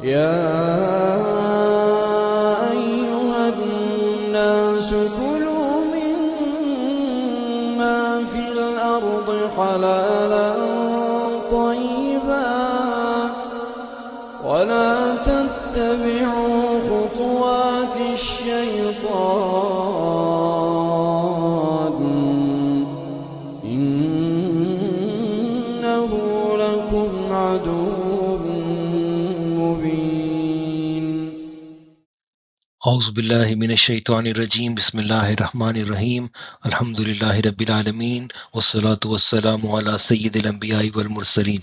يا أيها الناس كلوا مما في الأرض حلالا طيبا ولا تتبعوا خطوات الشيطان إنه لكم عدو أعوذ بالله من الشيطان الرجيم بسم الله الرحمن الرحيم الحمد لله رب العالمين والصلاة والسلام على سيد الأنبياء والمرسلين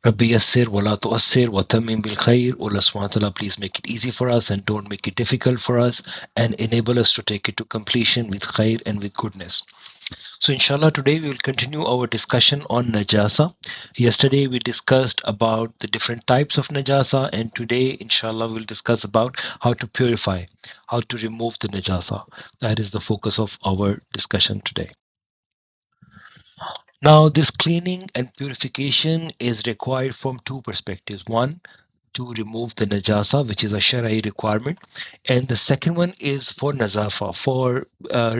Rabbi Yassir wala tu'assir wa tammim bil khair. Allah subhanahu wa ta'ala, please make it easy for us and don't make it difficult for us and enable us to take it to completion with khair and with goodness. So inshallah today we will continue our discussion on Najasa. Yesterday we discussed about the different types of Najasa, and today inshallah we'll discuss about how to purify, how to remove the Najasa. That is the focus of our discussion today. Now, this cleaning and purification is required from two perspectives. One, to remove the najasa, which is a shari'i requirement, and the second one is for nazafa, for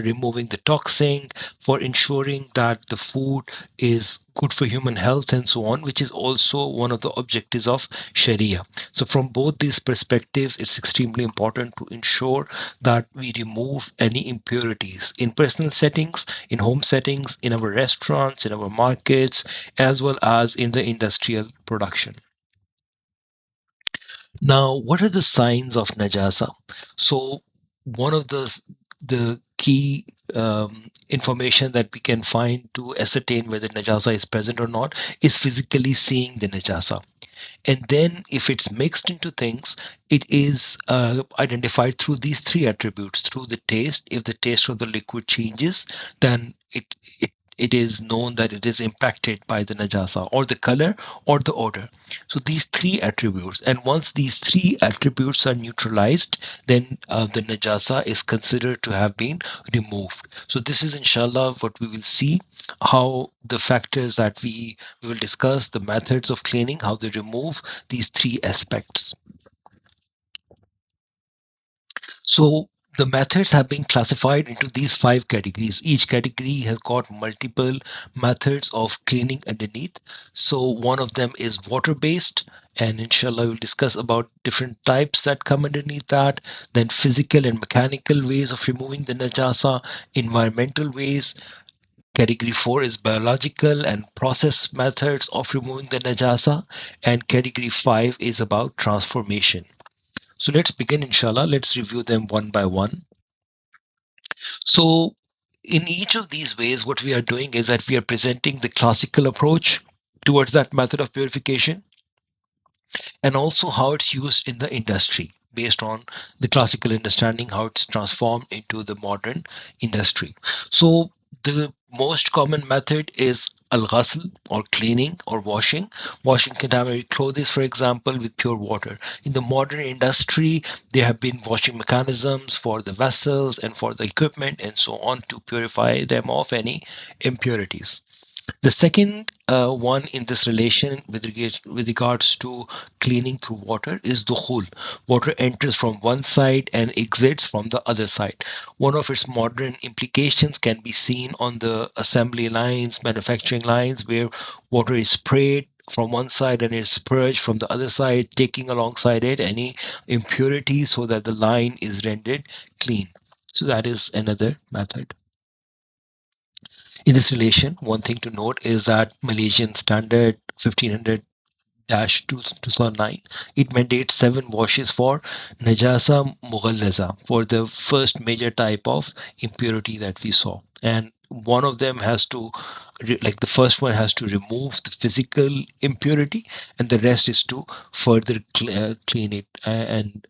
removing the toxin, for ensuring that the food is good for human health and so on, which is also one of the objectives of sharia. So from both these perspectives, it's extremely important to ensure that we remove any impurities in personal settings, in home settings, in our restaurants, in our markets, as well as in the industrial production. Now, what are the signs of najasa? So, one of the key information that we can find to ascertain whether najasa is present or not is physically seeing the najasa. And then, if it's mixed into things, it is identified through these three attributes. Through the taste, if the taste of the liquid changes, then it is known that it is impacted by the najasa, or the color or the odor. So these three attributes, and once these three attributes are neutralized, then the najasa is considered to have been removed. So this is inshallah what we will see, how the factors that we will discuss, the methods of cleaning, how they remove these three aspects. So the methods have been classified into these 5 categories. Each category has got multiple methods of cleaning underneath. So one of them is water-based, and inshallah we'll discuss about different types that come underneath that. Then physical and mechanical ways of removing the najasa, environmental ways. Category 4 is biological and process methods of removing the najasa, and category 5 is about transformation. So let's begin, inshallah. Let's review them one by one. So in each of these ways, what we are doing is that we are presenting the classical approach towards that method of purification, and also how it's used in the industry based on the classical understanding, how it's transformed into the modern industry. So the most common method is al-ghasl, or cleaning or washing contaminated clothes, for example, with pure water. In the modern industry, there have been washing mechanisms for the vessels and for the equipment and so on to purify them of any impurities. The second one in this relation with regards to cleaning through water is dukhul. Water enters from one side and exits from the other side. One of its modern implications can be seen on the assembly lines, manufacturing lines, where water is sprayed from one side and it's purged from the other side, taking alongside it any impurity so that the line is rendered clean. So that is another method. In this relation, one thing to note is that Malaysian Standard 1500-2009, it mandates 7 washes for Najasa Mughallaza, for the first major type of impurity that we saw. And one of them has to, like the first one has to remove the physical impurity, and the rest is to further clean it and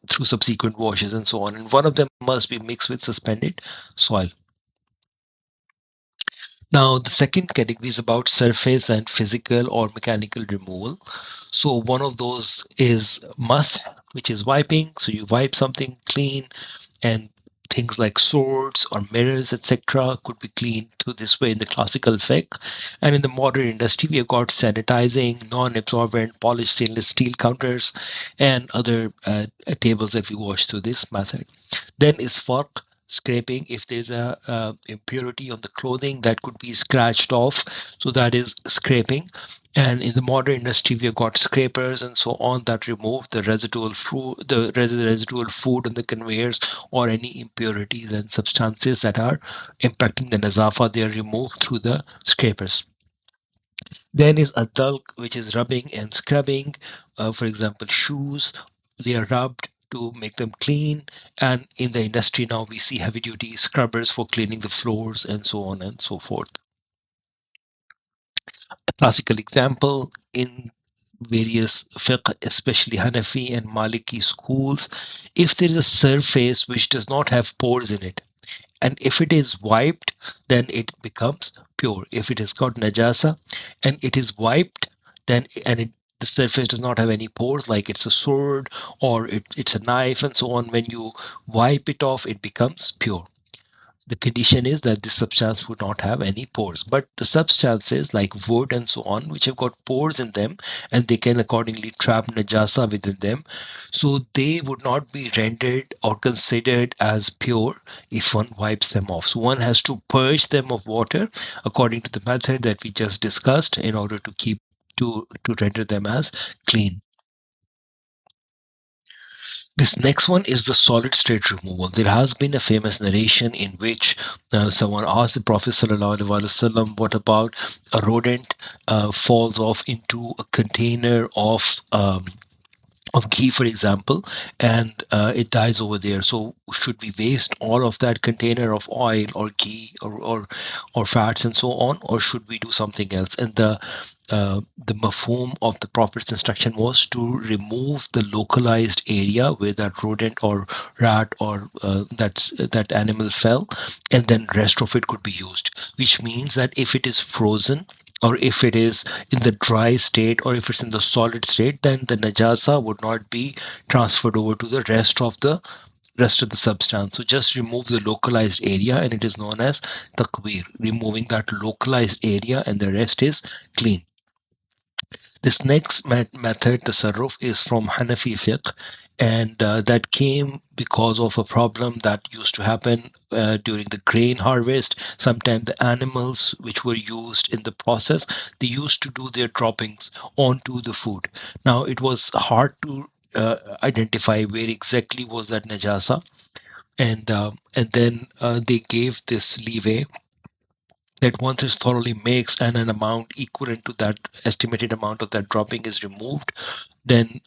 through subsequent washes and so on. And one of them must be mixed with suspended soil. Now, the second category is about surface and physical or mechanical removal. So one of those is mash, which is wiping. So you wipe something clean, and things like swords or mirrors, etc., could be cleaned through this way in the classical fiqh. And in the modern industry, we have got sanitizing, non-absorbent, polished stainless steel counters, and other tables that we wash through this method. Then is farq, scraping. If there's a impurity on the clothing, that could be scratched off, so that is scraping. And in the modern industry, we have got scrapers and so on that remove the residual food on the conveyors, or any impurities and substances that are impacting the nazafa. They are removed through the scrapers. Then is adalk, which is rubbing and scrubbing. For example, shoes, they are rubbed to make them clean. And in the industry now, we see heavy duty scrubbers for cleaning the floors and so on and so forth. A classical example in various fiqh, especially Hanafi and Maliki schools, if there is a surface which does not have pores in it, and if it is wiped, then it becomes pure. If it has got najasa and it is wiped, then the surface does not have any pores, like it's a sword or it's a knife and so on. When you wipe it off, it becomes pure. The condition is that this substance would not have any pores. But the substances like wood and so on, which have got pores in them, and they can accordingly trap najasa within them, so they would not be rendered or considered as pure if one wipes them off. So one has to purge them of water according to the method that we just discussed in order to keep to render them as clean. This next one is the solid state removal. There has been a famous narration in which someone asked the Prophet ﷺ, what about a rodent falls off into a container of ghee, for example, and it dies over there. So should we waste all of that container of oil or ghee or fats and so on, or should we do something else? And the mafhum of the Prophet's instruction was to remove the localized area where that rodent or rat or that animal fell, and then rest of it could be used. Which means that if it is frozen, or if it is in the dry state, or if it's in the solid state, then the najasa would not be transferred over to the rest of the substance. So just remove the localized area, and it is known as takbir, removing that localized area, and the rest is clean. This next method, tasarruf, is from Hanafi fiqh, and that came because of a problem that used to happen during the grain harvest. Sometimes the animals which were used in the process, they used to do their droppings onto the food. Now it was hard to identify where exactly was that najasa, and then they gave this leeway that once it's thoroughly mixed and an amount equivalent to that estimated amount of that dropping is removed, then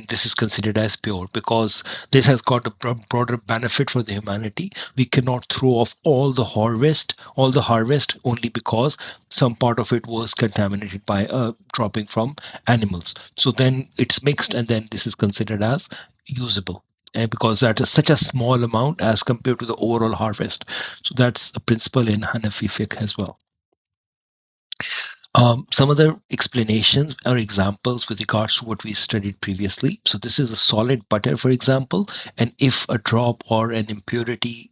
this is considered as pure, because this has got a broader benefit for the humanity. We cannot throw off all the harvest only because some part of it was contaminated by a dropping from animals. So then it's mixed, and then this is considered as usable, and because that is such a small amount as compared to the overall harvest. So that's a principle in Hanafi fiqh as well. Some other explanations or examples with regards to what we studied previously. So this is a solid butter, for example, and if a drop of impurity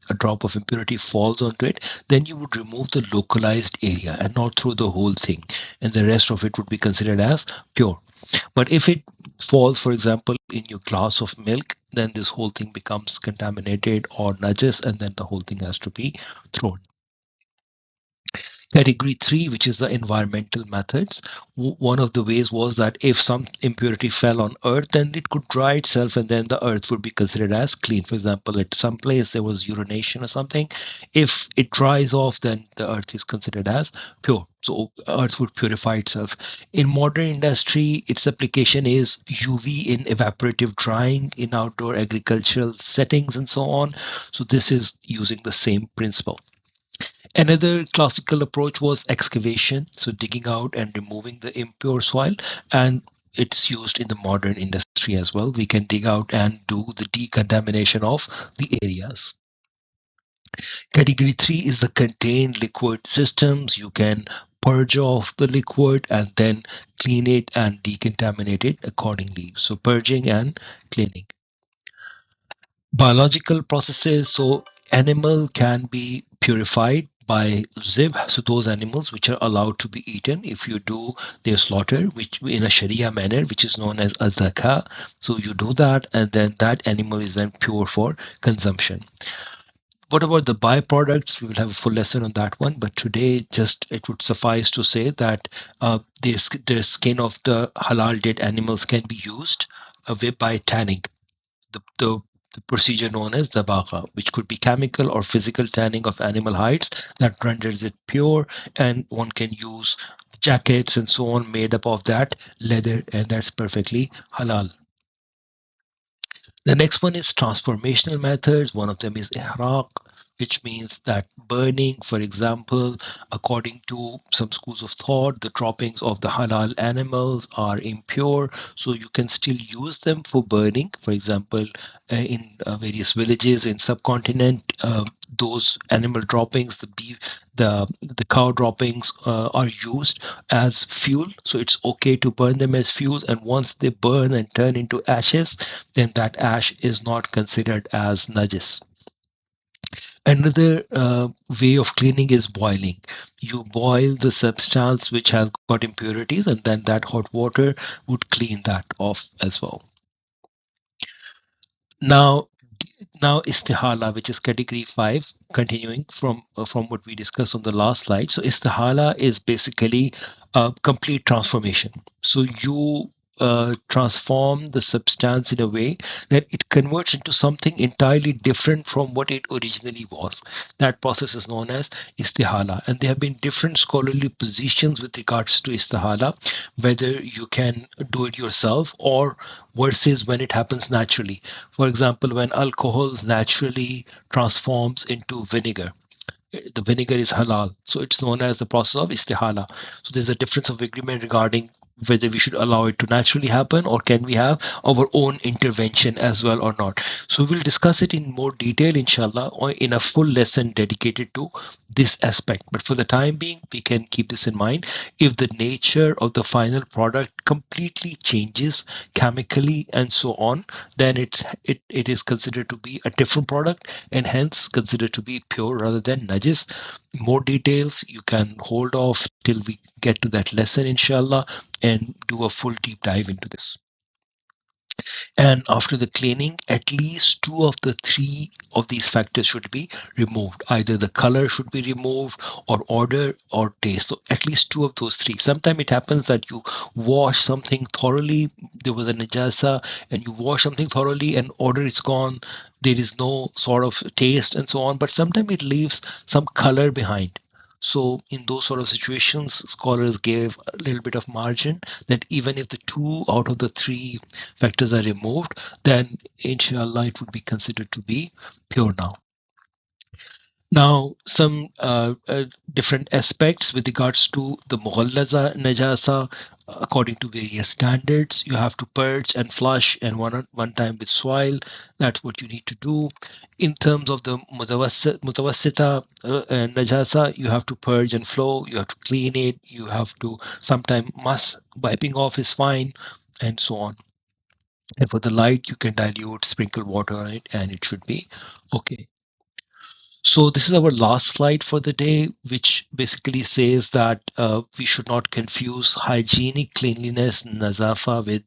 falls onto it, then you would remove the localized area and not through the whole thing, and the rest of it would be considered as pure. But if it falls, for example, in your glass of milk, then this whole thing becomes contaminated or najas, and then the whole thing has to be thrown. Category 3, which is the environmental methods. One of the ways was that if some impurity fell on earth, then it could dry itself, and then the earth would be considered as clean. For example, at some place there was urination or something. If it dries off, then the earth is considered as pure. So earth would purify itself. In modern industry, its application is UV in evaporative drying in outdoor agricultural settings and so on. So this is using the same principle. Another classical approach was excavation, so digging out and removing the impure soil, and it's used in the modern industry as well. We can dig out and do the decontamination of the areas. Category 3 is the contained liquid systems. You can purge off the liquid and then clean it and decontaminate it accordingly. So purging and cleaning. Biological processes, so animal can be purified by zib, so those animals which are allowed to be eaten if you do their slaughter, which in a sharia manner, which is known as azaka. So you do that, and then that animal is then pure for consumption. What about the byproducts? We will have a full lesson on that one, but today just it would suffice to say that the skin of the halal dead animals can be used by tanning, the procedure known as dabaqa, which could be chemical or physical tanning of animal hides that renders it pure, and one can use jackets and so on made up of that leather, and that's perfectly halal. The next one is transformational methods. One of them is ihraq, which means that burning, for example, according to some schools of thought, the droppings of the halal animals are impure, so you can still use them for burning. For example, in various villages in subcontinent, those animal droppings, the beef, the cow droppings are used as fuel, so it's okay to burn them as fuels. And once they burn and turn into ashes, then that ash is not considered as najis. Another way of cleaning is boiling. You boil the substance which has got impurities, and then that hot water would clean that off as well. Now, istihala, which is category 5, continuing from what we discussed on the last slide. So istihala is basically a complete transformation. So you transform the substance in a way that it converts into something entirely different from what it originally was. That process is known as istihala, and there have been different scholarly positions with regards to istihala, whether you can do it yourself or versus when it happens naturally. For example, when alcohol naturally transforms into vinegar, the vinegar is halal, so it's known as the process of istihala. So there's a difference of agreement regarding whether we should allow it to naturally happen or can we have our own intervention as well or not. So we'll discuss it in more detail, inshallah, or in a full lesson dedicated to this aspect. But for the time being, we can keep this in mind. If the nature of the final product completely changes chemically and so on, then it is considered to be a different product and hence considered to be pure rather than najis. More details you can hold off till we get to that lesson, inshallah, and do a full deep dive into this. And after the cleaning, at least two of the three of these factors should be removed. Either the color should be removed, or odor, or taste. So at least two of those three. Sometimes it happens that you wash something thoroughly, there was a najasa, and you wash something thoroughly and odor is gone. There is no sort of taste and so on. But sometimes it leaves some color behind. So in those sort of situations, scholars gave a little bit of margin that even if the two out of the three factors are removed, then inshallah it would be considered to be pure now. Now, some different aspects with regards to the mughallaza najasa. According to various standards, you have to purge and flush and one time with soil. That's what you need to do. In terms of the mutawassita najasa, you have to purge and flow. You have to clean it. You have to sometime must wiping off is fine, and so on. And for the light, you can dilute, sprinkle water on it, and it should be okay. So this is our last slide for the day, which basically says that we should not confuse hygienic cleanliness, nazafa, with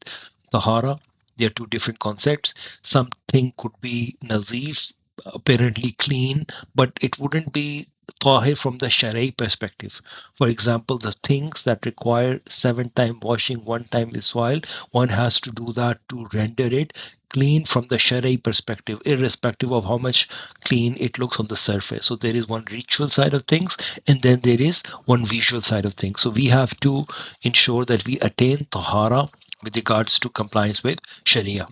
tahara. They are two different concepts. Something could be nazif, apparently clean, but it wouldn't be tahir from the Sharia perspective. For example, the things that require 7 time washing, 1 time with soil, one has to do that to render it clean from the Sharia perspective, irrespective of how much clean it looks on the surface. So there is one ritual side of things, and then there is one visual side of things. So we have to ensure that we attain tahara with regards to compliance with Sharia.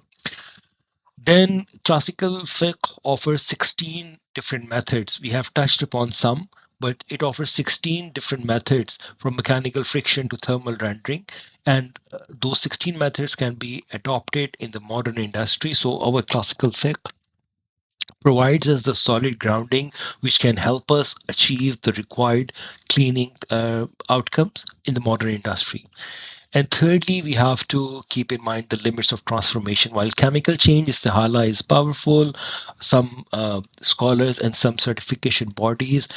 Then classical fiqh offers 16 different methods. We have touched upon some, but it offers 16 different methods from mechanical friction to thermal rendering. And those 16 methods can be adopted in the modern industry. So our classical fiqh provides us the solid grounding which can help us achieve the required cleaning outcomes in the modern industry. And thirdly, we have to keep in mind the limits of transformation. While chemical change istihala is powerful, some scholars and some certification bodies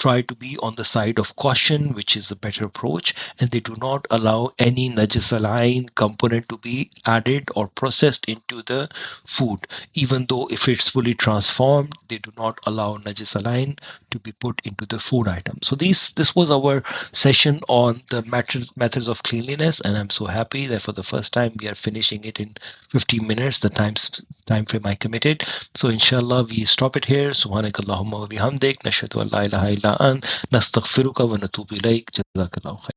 try to be on the side of caution, which is a better approach, and they do not allow any najasaline component to be added or processed into the food. Even though if it's fully transformed, they do not allow najasaline to be put into the food item. So this was our session on the methods of cleanliness, and I'm so happy that for the first time we are finishing it in 15 minutes, the time frame I committed. So inshallah we stop it here. Subhanakallahumma wa bihamdik, nashhadu an la ilaha illa ant, nastaghfiruka wa natubu ilayk. Jazakallahu khair.